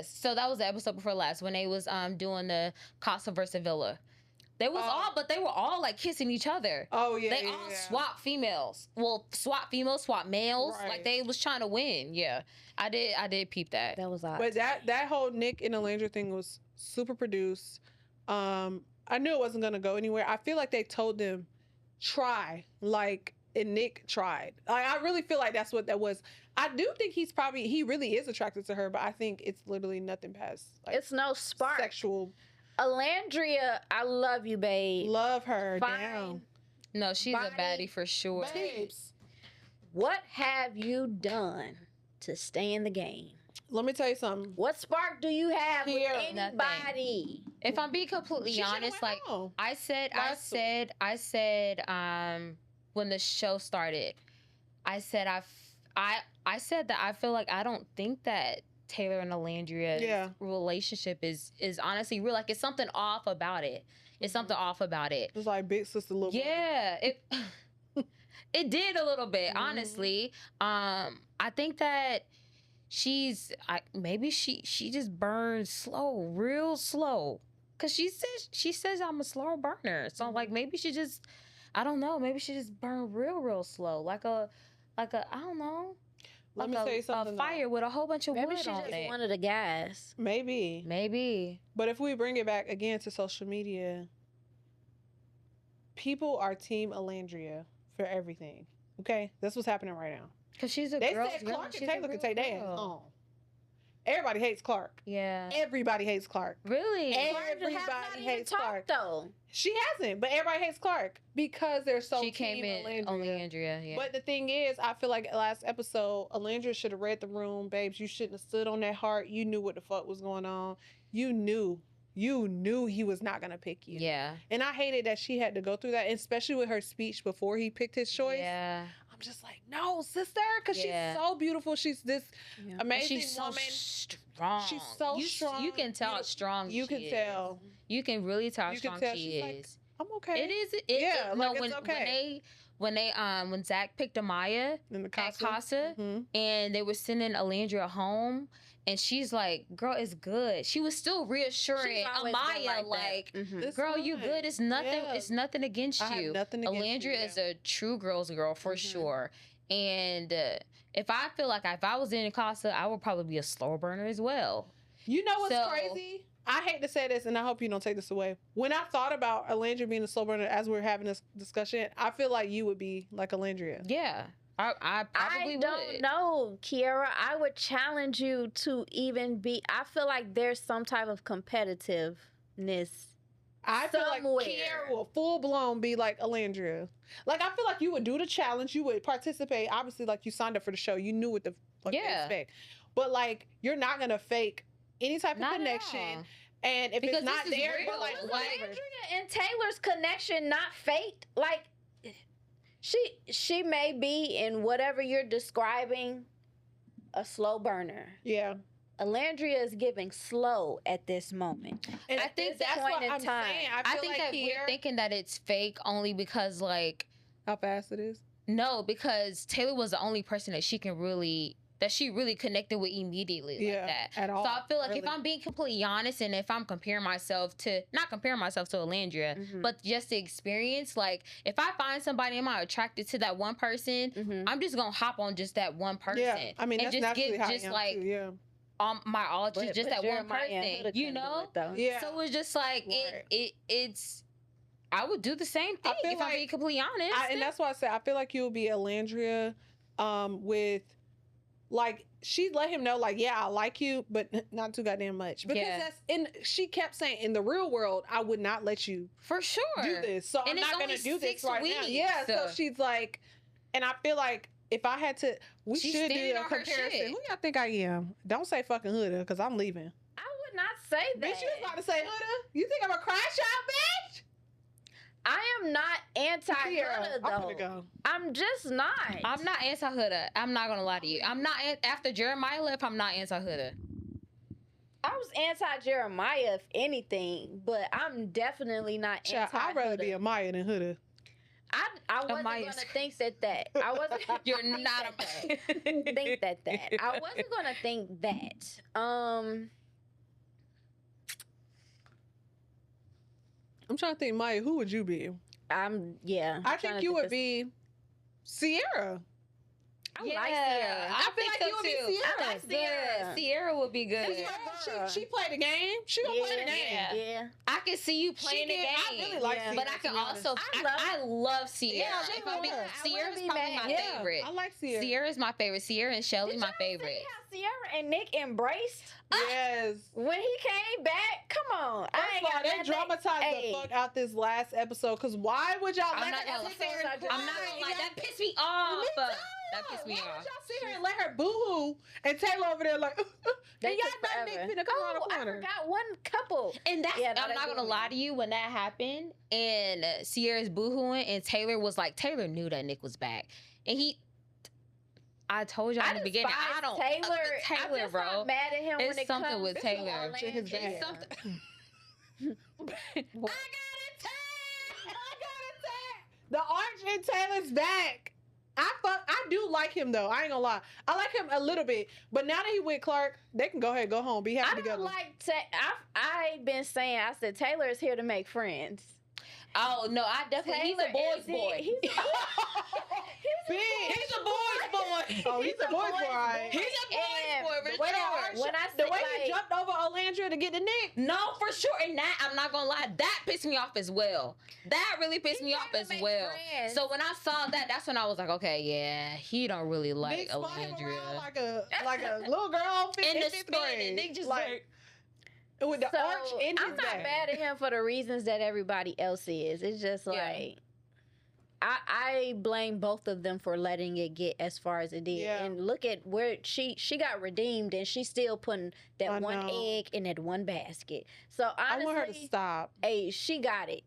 So that was the episode before last when they was doing the Casa versus Villa. They was but they were all like kissing each other. Oh, yeah. They all swap females. Well, swap females, swap males. Right. Like they was trying to win. Yeah. I did peep that. That was odd. But that whole Nick and Alandra thing was super produced. I knew it wasn't gonna go anywhere. I feel like they told them try, like, and Nick tried. I really feel like that's what that was. I do think he really is attracted to her, but I think it's literally nothing past like it's no spark. sexual. Alandria, I love you, babe. Love her Fine. down, No, she's Body, a baddie for sure. babes. What have you done to stay in the game? Let me tell you something. What spark do you have with Here, anybody? If I'm being completely She should've honest, went like home. I said, when the show started, I said I said that I feel like I don't think that Taylor and Alandria's Yeah. relationship is honestly real. Like it's something off about it. It's something off about it. It's like big sister, little brother. Yeah, it it did a little bit, Mhm. honestly. I think that maybe she just burns slow, real slow. Cause she says I'm a slow burner. So like maybe she just I don't know, maybe she just burned real slow. Like a I don't know. Let Like me tell you something. a though. fire with a whole bunch of Maybe wood she on just it. wanted a gas. Maybe. Maybe. But if we bring it back again to social media, people are Team Alandria for everything. Okay? That's what's happening right now. Cause she's a They girl. said Clark and Taylor can take their ass on. Everybody hates Clark. Yeah. Everybody hates Clark. Really? Everybody Clark not even hates Clark. though. She hasn't, but everybody hates Clark because they're so She came Team in Alandria. only Andrea. Yeah. But the thing is, I feel like last episode, Alandria should have read the room, babes. You shouldn't have stood on that heart. You knew what the fuck was going on. You knew he was not gonna pick you. yeah. And I hated that she had to go through that, especially with her speech before he picked his choice. Yeah. I'm just like, no, sister, because Yeah. she's so beautiful. She's this Yeah. And amazing she's so woman. strong. She's so you, strong. You can tell how strong You she can is. tell. You can really tell how You can strong tell she she's like, is. I'm okay. It is. Yeah, no, like, it's okay. when Zach picked Amaya In the at Casa. Casa, Mhm. and they were sending Alandria home, and she's like, "Girl, it's good." She was still reassuring She's always been Amaya, like that. Mhm. It's "Girl, you fine. good? It's nothing. Yeah. It's nothing against I have you." nothing against you, Alandria is a true girl's girl for Mhm. sure, and if I feel like if I was in Casa, I would probably be a slow burner as well. You know what's So- crazy? I hate to say this, and I hope you don't take this away. When I thought about Alandria being a slow burner as we were having this discussion, I feel like you would be like Alandria. Yeah, I probably I don't would. know, Kiera. I would challenge you to even be. I feel like there's some type of competitiveness. I feel like Somewhere. Kiera will full blown be like Alandria. Like, I feel like you would do the challenge, you would participate. Obviously, like, you signed up for the show, you knew what the fuck to Yeah. expect. But like, you're not gonna fake any type of Not at connection. all. And if Because it's not this is there, real. but like, Was whatever. Andrea and Taylor's connection not faked? Like, she may be in whatever you're describing a slow burner. Yeah. Alandria is giving slow at this moment. And I think that's point what in I'm time. saying. I feel think like that we're Kiera- thinking that it's fake only because, like, how fast it is. no, because Taylor was the only person that she really connected with immediately Yeah, like that. at all, So I feel like if really. I'm being completely honest, and if I'm not comparing myself to Alandria, Mhm. but just the experience, like if I find somebody I'm attracted to that one person, Mhm. I'm just gonna hop on just that one person. Yeah, I mean, and that's just naturally give how just I am like too, yeah. my all to just that one Jeremiah and person, Huda you couldn't do know? it, though. Yeah. So it's just like Right. it's. I would do the same thing feel if I'm like- being completely honest. And that's why I said I feel like you'll be Alandria, with, like, she let him know, like, yeah, I like you, but not too goddamn much. Because Yeah. she kept saying, in the real world, I would not let you For sure. do this. So And I'm it's not only going to do this 6 right now. weeks. Yeah, so she's like, and I feel like if I had to, we She's should do standing a on her comparison. shit. Who y'all think I am? Don't say fucking Huda, because I'm leaving. I would not say that. Bitch, you was about to say Huda? You think I'm a crash out, bitch? I am not anti-Huda, I'm though. gonna go. I'm just not. I'm not anti-Huda. I'm not gonna lie to you. I'm not after Jeremiah left. I'm not anti-Huda. I was anti-Jeremiah, if anything, but I'm definitely not Child, anti-Huda. I'd rather be a Maya than Huda. I wasn't Amaya's gonna think that. I wasn't. You're think not that. a Think that. I wasn't gonna think that. I'm trying to think, Maya, who would you be? Yeah. I I'm trying think to you would this- be Sierra. I like Sierra. I feel think like so you would be too. Sierra. I like Sierra. Sierra would be good. That's my girl. She played the game. She gonna play the game. Yeah. Yeah. I can see you playing the did. game. I really like Yeah. Sierra. But I can to be honest. also I love Sierra. Yeah, If I'm being- I Sierra's wouldn't be probably mad. my Yeah, favorite. I like Sierra. Sierra's my favorite. Sierra and Shelly Did my y'all favorite. See how Sierra and Nick embraced Yes. when he came back? Come on. First of all, they nothing- dramatized Hey. the fuck out this last episode. Cause why would y'all I'm let not her gonna sit there and lie. cry? I'm not gonna lie, that pissed me off. Me too. That pissed me Why off. would y'all sit here and let her boo-hoo and Taylor over there like, They and y'all took know Nick forever. finna come around the I corner. forgot one couple. And that's Yeah, no, I'm they not do gonna it. lie to you, when that happened and Sierra's boohooing and Taylor was like, Taylor knew that Nick was back. And I told y'all in the beginning, I don't Taylor. Taylor, I'm just bro. not mad at him when It's it something comes with to Taylor. Orlando. His back. It's something. I got attacked. The arch in Taylor's back. I do like him though. I ain't gonna lie. I like him a little bit. But now that he with Clark, they can go ahead, go home, be I happy don't together. like. I've been saying. I said Taylor is here to make friends. Oh no, I definitely he's a boy's boy. He's Big. He's a boy's boy. Oh, he's a boy's boy. All right. He's a And boy's boy. The For way sure. that arch, When I the say, way he like- jumped over Olandria to get the Nick. No, for sure. And that, I'm not gonna lie, that pissed me off as well. That really pissed me off as well. So when I saw that, that's when I was like, okay, yeah, he don't really like Nick spun him around Alandria. like a little girl In in the fifth spin, grade. and Nick just like with the So, arch in I'm his not back. mad at him for the reasons that everybody else is. It's just Yeah. like I blame both of them for letting it get as far as it did. Yeah. And look at where she got redeemed, and she's still putting that I one know. egg in that one basket. So honestly, I want her to stop. hey, she got it.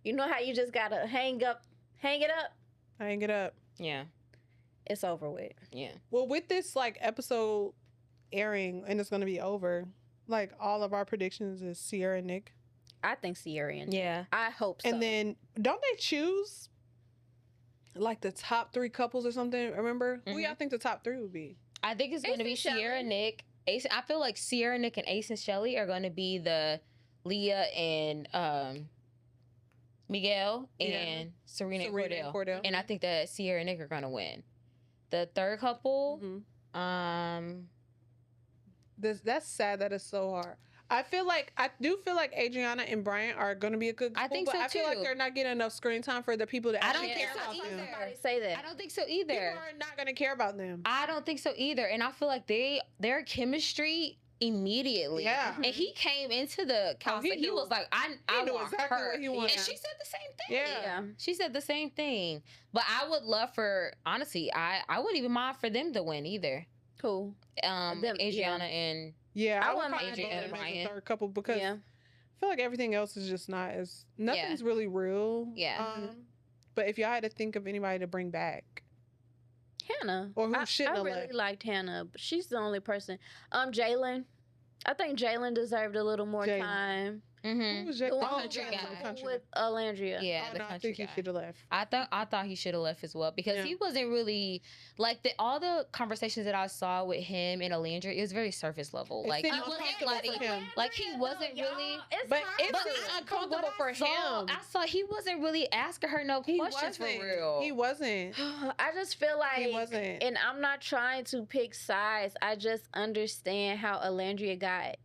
You know how you just gotta hang it up. Hang it up. yeah. It's over with. Yeah. Well, with this like episode airing and it's gonna be over, like all of our predictions is Sierra and Nick. I think Sierra and Yeah. I hope so. And then don't they choose like the top 3 couples or something? Remember? Who y'all think the top 3 would be? I think it's going to be Ace and Sierra, Shelley. Nick, Ace. I feel like Sierra, Nick, and Ace and Shelly are going to be the Leah and Miguel and Yeah. Serena, Serena and and Cordell. Cordell. And I think that Sierra and Nick are going to win. The third couple, Mhm. That's sad that it's so hard. I do feel like Adriana and Brian are going to be a good couple, I think but so, I feel like too. they're not getting enough screen time for the people that I actually don't care think so about them. either. Somebody say that. I don't think so People either. are not going to care about them. I don't think so either. And I feel like their chemistry immediately. Yeah. And he came into the house he and he knew- was like, I knew want exactly her. what he wanted. And she said the same thing. Yeah. Yeah. She said the same thing. But I would love for, honestly, I wouldn't even mind for them to win either. Cool. Them, Adriana and Yeah, I I would wouldn't probably mind put them Adriana as a Brian. third couple because Yeah. I feel like everything else is just nothing's really real. Yeah. But if y'all had to think of anybody to bring back, Hannah. Or who I shouldn't have really left. liked Hannah, but she's the only person. Jalen. I think Jalen deserved a little more Jalen. time. who was The the one country who guy. was country? with Alandria. yeah, Oh, the no, I country think he guy. should have left. I thought he should have left as well because Yeah. he wasn't really like all the conversations that I saw with him and Alandra. It was very surface level. It Like seemed he wasn't uncomfortable like for him. like he wasn't really. But it But seemed from uncomfortable what for I saw, him. I saw he wasn't really asking her no He questions for wasn't. real. He wasn't. I just feel like He wasn't. and I'm not trying to pick sides. I just understand how Alandria got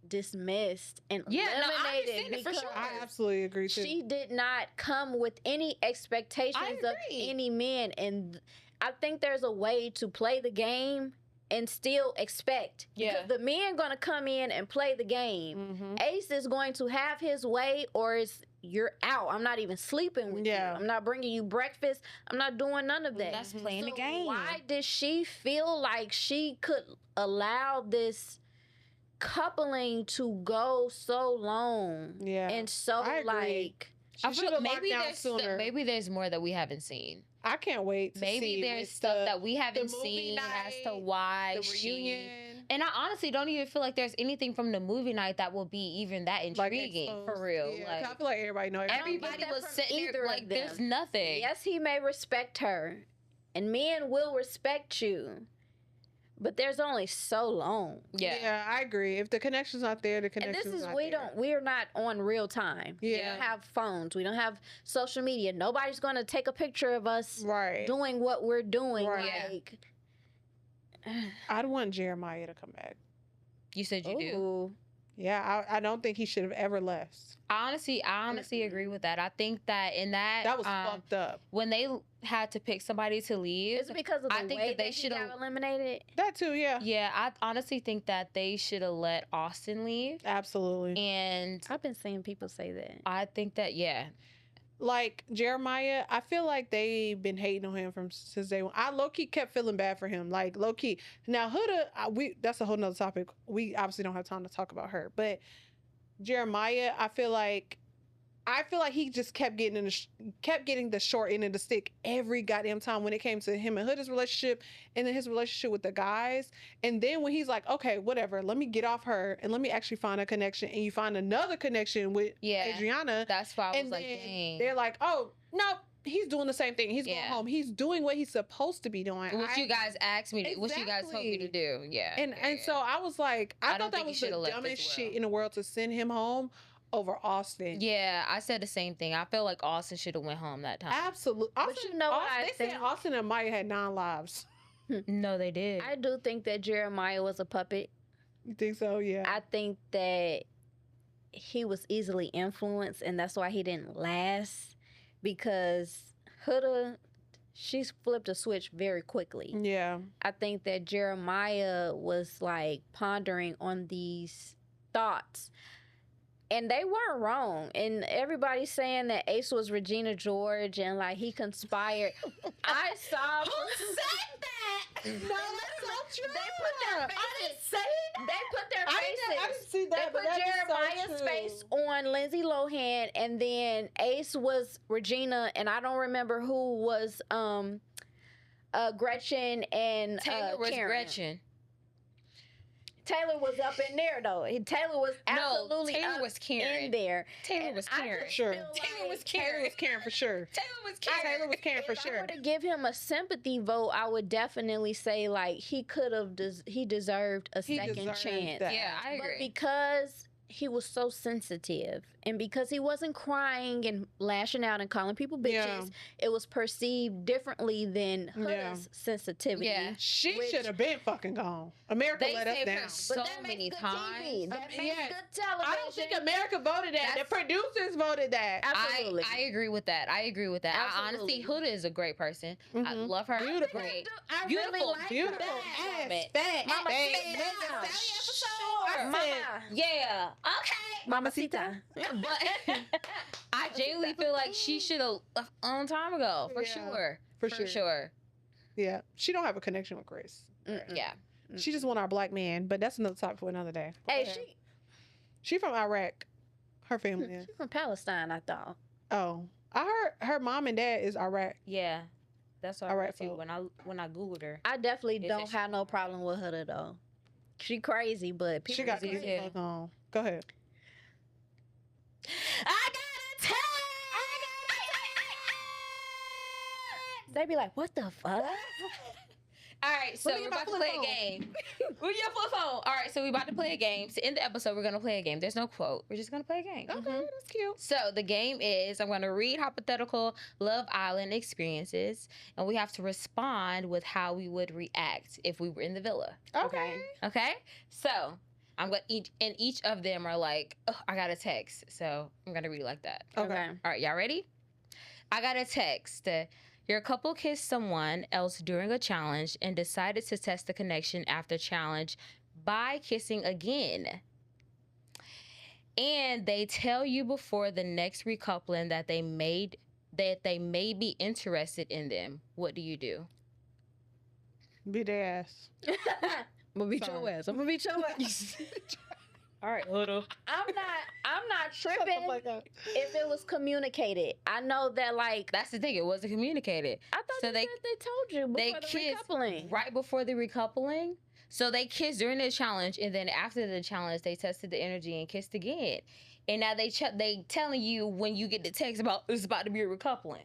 dismissed and Yeah, no, I eliminated understand it for because sure. I absolutely agree too. she did not come with any expectations of agree. any men, and I think there's a way to play the game and still expect. Yeah. Because the men gonna come in and play the game. Mhm. Ace is going to have his way, or it's you're out. I'm not even sleeping with Yeah. you. I'm not bringing you breakfast. I'm not doing none of that. That's playing the So game. Why did she feel like she could allow this coupling to go so long Yeah. and so I agree. like? She I should feel have locked maybe down sooner. maybe there's more that we haven't seen. I can't wait to Maybe see there's with stuff that we haven't movie seen as to night, why the she. reunion. And I honestly don't even feel like there's anything from the movie night that will be even that Like intriguing exposed. for real. Yeah, 'cause Like I feel like everybody know everything. everybody that was from sitting either there of like there's them. nothing. Yes, he may respect her, and men will respect you, but there's only so long. Yeah. I agree. If the connection's not there, the And connection's this is not we're there. not on real time. We Yeah. don't have phones. We don't have social media. Nobody's gonna take a picture of us Right. doing what we're doing. Right. Like, I'd want Jeremiah to come back. You said you do. ooh. Yeah, I don't think he should have ever left. I honestly agree with that. I think that in that That was fucked up. when they had to pick somebody to leave, It's because of the I think way that they that he should've- got eliminated. That too, yeah. yeah, I honestly think that they should have let Austin leave. Absolutely. And I've been seeing people say that. I think that Like Jeremiah, I feel like they've been hating on him since day one. I low key kept feeling bad for him. Like low key. Now Huda, that's a whole nother topic. We obviously don't have time to talk about her, but Jeremiah, I feel like he just kept getting the short end of the stick every goddamn time when it came to him and Huda's relationship and then his relationship with the guys. And then when he's like, okay, whatever, let me get off her and let me actually find a connection, and you find another connection with Adriana. that's why I was And like, then dang. they're like, oh no, he's doing the same thing. He's going Yeah. home. He's doing what he's supposed to be doing. What you guys asked me, what you guys told me to do, yeah. And so I was like, I don't thought that think he was the shoulda left as dumbest well. shit in the world to send him home over Austin. Yeah, I said the same thing. I feel like Austin should have went home that time. Absolutely. But Austin, you know what I they said think? Austin and Maya had 9 lives. No, they did. I do think that Jeremiah was a puppet. You think so? Yeah. I think that he was easily influenced, and that's why he didn't last. Because Huda, she's flipped a switch very quickly. yeah. I think that Jeremiah was like pondering on these thoughts. And they weren't wrong. And everybody's saying that Ace was Regina George and like he conspired. I saw. Who said that? No, that's not true. They put their faces. I didn't say They put their I didn't faces. see They that, but put that is so Jeremiah's true. face on Lindsay Lohan, and then Ace was Regina, and I don't remember who was Gretchen and Taylor was Karen. Gretchen. Taylor was up in there though. Taylor was absolutely Taylor up was Karen. in there. Taylor And was I Karen. just Sure. feel Taylor was like Taylor was Karen for sure. Taylor was Karen. Taylor was Karen for if I sure. were to give him a sympathy vote, I would definitely say like he could have. He deserved a He second deserved chance. that. Yeah, I But agree. because he was so sensitive and because he wasn't crying and lashing out and calling people bitches, Yeah. it was perceived differently than Huda's Yeah. sensitivity. Yeah. She Which- should have been fucking gone. America They let us saved her down. so But that makes many good times. TV. That makes yeah. good television. I don't think America voted that. The That's- producers voted that. Absolutely. I agree with that. I agree with that. I, honestly, Absolutely. Huda is a great person. I Mhm. love her. Beautiful. Great. I Beautiful, really like Beautiful. that. Ass, fat, Mama, fat, sit down. fat. Sure. I Mama. said, Yeah. Okay. Mamacita. But I genuinely feel like she should have left a long time ago. For Yeah. sure. For sure. Yeah, she don't have a connection with Chris. Mm-mm. Yeah. She just want our black man, but that's another topic for another day. Hey, Okay. she She from Iraq. Her family is. she's from Palestine, I thought. Oh, I heard her mom and dad is Iraq. Yeah. That's what I All heard right, too folks. when I Googled her. I definitely Is don't it- have no problem with her though. She crazy, but people She got crazy. crazy. Fuck on. Go ahead. I got a text. they be like, "What the fuck?" All right, so Look at we're my about to flip play phone. a game. With your flip phone. All right, so we're about to play a game. To end the episode, we're gonna play a game. There's no quote. We're just gonna play a game. Okay, that's cute. So the game is I'm gonna read hypothetical Love Island experiences, and we have to respond with how we would react if we were in the villa. Okay. Okay? So I'm gonna each of them are like, oh, I got a text. So I'm gonna read it like that. Okay. All right, y'all ready? I got a text. Your couple kissed someone else during a challenge and decided to test the connection after challenge by kissing again. And they tell you before the next recoupling that they may be interested in them. What do you do? Beat their ass. I'm gonna beat Sorry. your ass. I'm gonna beat your ass. All right, Huda. I'm not Shut the tripping fuck up. if it was communicated. I know that like That's the thing. It wasn't communicated. I thought So they told you before they the kissed recoupling. right before the recoupling. So they kissed during the challenge, and then after the challenge, they tested the energy and kissed again. And now they telling you when you get the text about it's about to be a recoupling.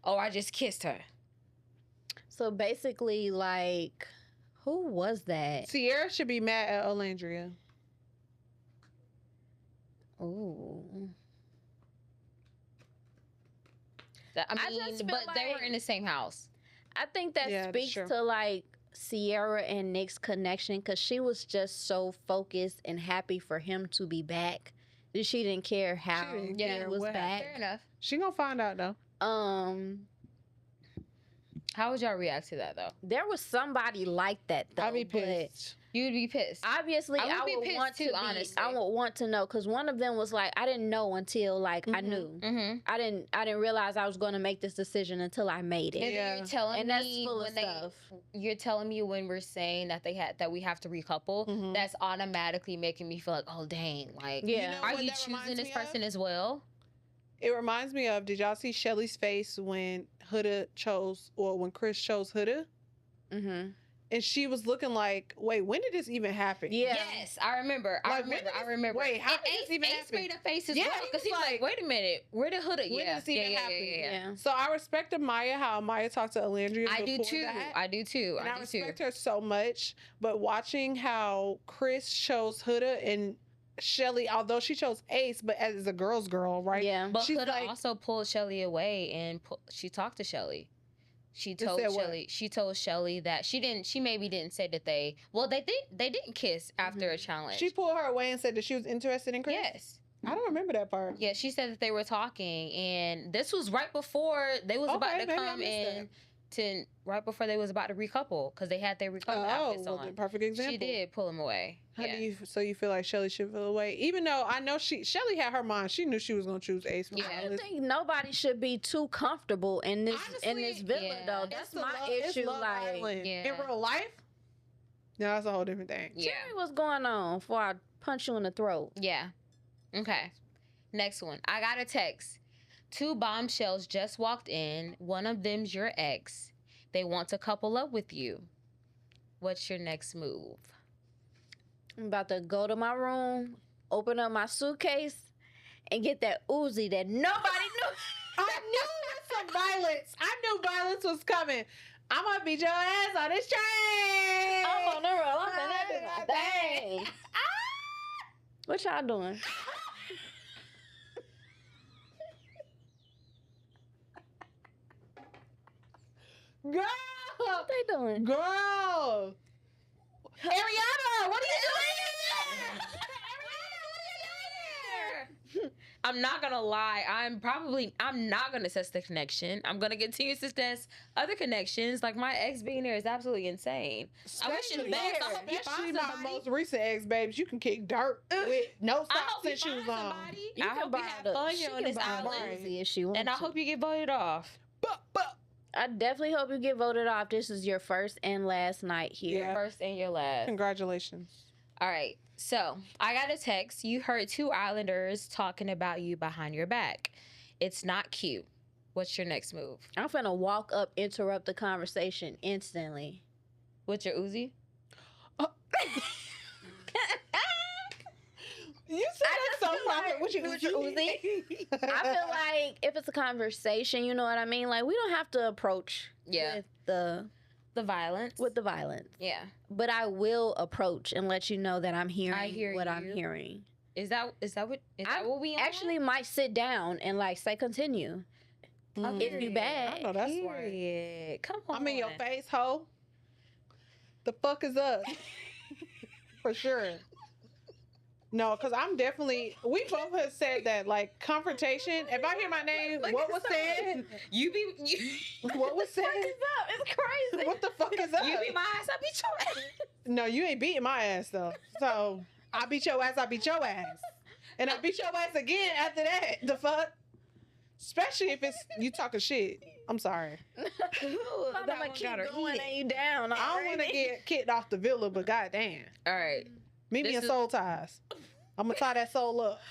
Oh, I just kissed her. So basically, like, who was that? Sierra should be mad at Olandria. Ooh. I I mean, just feel but they were like- in the same house. I think that Yeah, that's speaks true. to like Sierra and Nick's connection because she was just so focused and happy for him to be back that she didn't care how didn't he care was what back. Fair enough. She gonna find out though. How would y'all react to that though? There was somebody like that though. I'd be but pissed. You'd be pissed. Obviously, I would I be would pissed want too, to honestly. I would want to know because one of them was like, I didn't know until like I Mhm. knew. Mm-hmm. I didn't realize I was going to make this decision until I made it. And Yeah. then you're telling And that's me full of when they, stuff. you're telling me when we're saying that we have to recouple, Mhm. that's automatically making me feel like, oh dang, like Yeah. know are what you that choosing reminds this me person of? as well? It reminds me of, did y'all see Shelly's face when when Chris chose Huda? Mm-hmm. And she was looking like, wait, when did this even happen? Yeah. Yes, I remember. I Like, when remember. did I this- remember. wait, how and did this Ace, even Ace happen? made a face as Yeah, well he because was he's like, wait a minute, where the Huda? When did Yeah, this even yeah, happen? Yeah. So I respected Maya, how Maya talked to Alandria I do before too. that. I do too. And I I do too. respect her so much. But watching how Chris chose Huda and Shelly, although she chose Ace, but as a girl's girl, right? Yeah. But She's Huda like- also pulled Shelly away and she talked to Shelly. She They told said what? Shelly. She told Shelly that she maybe didn't say that they didn't kiss after a challenge. She pulled her away and said that she was interested in Chris. Yes. I don't remember that part. Yeah, she said that they were talking, and this was right before they was about Okay, to maybe I come missed in to right before they was about to recouple because they had their recouple Oh, outfits well, on. the perfect example. She did pull him away. How Yeah. do you feel like Shelly should feel away? Even though I know Shelly had her mind, she knew she was gonna choose Ace. Yeah. I don't think nobody should be too comfortable in this Honestly, villa yeah. though. It's That's the my love- it's issue. Love Like, Island. Yeah. In real life, no, that's a whole different thing. Yeah. tell me what's going on before I punch you in the throat. Yeah. Okay. Next one. I got a text. 2 bombshells just walked in. One of them's your ex. They want to couple up with you. What's your next move? I'm about to go to my room, open up my suitcase, and get that Uzi that nobody knew. I knew there was some violence. I knew violence was coming. I'm gonna beat your ass on this train. I'm on the road. I'm finna do my thing. What y'all doing? Girl, What they doing? girl. Ariana, what are you doing? I'm not gonna lie. I'm not gonna test the connection. I'm gonna continue to test other connections. Like my ex being there is absolutely insane. I wish you the best. I hope you Especially find my somebody. most recent ex babes, you can kick dirt with no I socks hope you and shoes find on. somebody. You I can hope you borrow have the- fun she here on can this borrow the island, Uzi if she wants and I to. hope you get voted off. I definitely hope you get voted off. This is your first and last night here. Yeah. First and your last. Congratulations. All right. So I got a text. You heard 2 islanders talking about you behind your back. It's not cute. What's your next move? I'm finna walk up, interrupt the conversation instantly. What's your Uzi? You said I that just so feel like- proper. What you What's your I feel like if it's a conversation, you know what I mean? Like we don't have to approach Yeah. with The violence. the violence. Yeah. But I will approach and let you know that I'm hearing hear what I'm you. hearing. Is that what we on? Actually might sit down and like say continue. If you bad. I know that's right. Period. Come on. I'm in your face, ho. The fuck is up? For sure. No, because I'm definitely. We both have said that, like confrontation. If I hear my name, what was said? You be What was said? What is up? It's crazy. What the fuck is up? you be my ass. I beat your ass. No, you ain't beating my ass though. So I beat your ass. I beat your ass, and I beat your ass again after that. The fuck. Especially if it's you talking shit. I'm sorry. I'm gonna keep going and you down. I don't want to get kicked off the villa, but goddamn, All right. meet me This in is- soul ties. I'm gonna tie that soul up.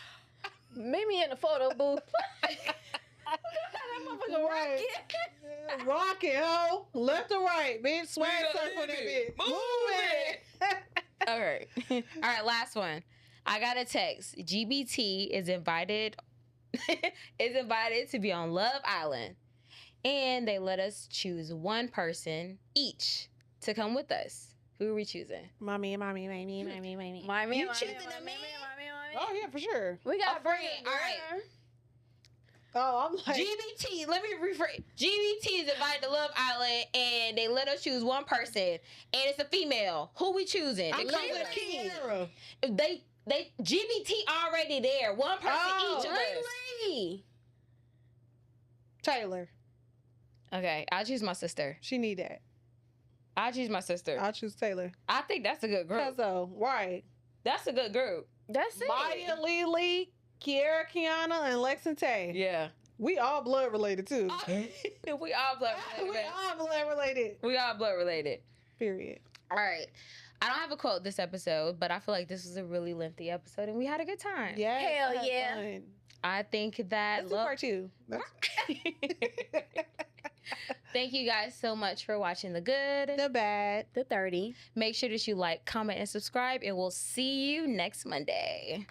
Meet me in the photo booth. Right. Rock it, ho. Left or right, bitch. Swag Move surf that it. bitch. Move it. All right. All right, last one. I got a text. GBT is invited to be on Love Island. And they let us choose one person each to come with us. Who are we choosing? Mommy. My You man, choosing Oh yeah, for sure. We got Oh, bring it. All right. Oh, I'm like, GBT, let me rephrase. GBT is invited to Love Island, and they let us choose one person, and it's a female. Who we choosing? I'm They come choosing with us. Kiera. They GBT already there. One person Oh, each of us. Really? Taylor. Okay, I'll choose my sister. She need that. I'll choose my sister. I'll choose Taylor. I think that's a good group. Cuzzo, right. That's a good group. That's it. Maya, Lily, Kiera, Kiana, and Lex and Tay. Yeah. We all blood related too. We all blood We related. all blood related. We all blood related. Period. All right. I don't have a quote this episode, but I feel like this was a really lengthy episode, and we had a good time. Yeah. Hell yeah. I think that Let's do part 2. Thank you guys so much for watching The Good. The bad. The 30. Make sure that you like, comment, and subscribe, and we'll see you next Monday.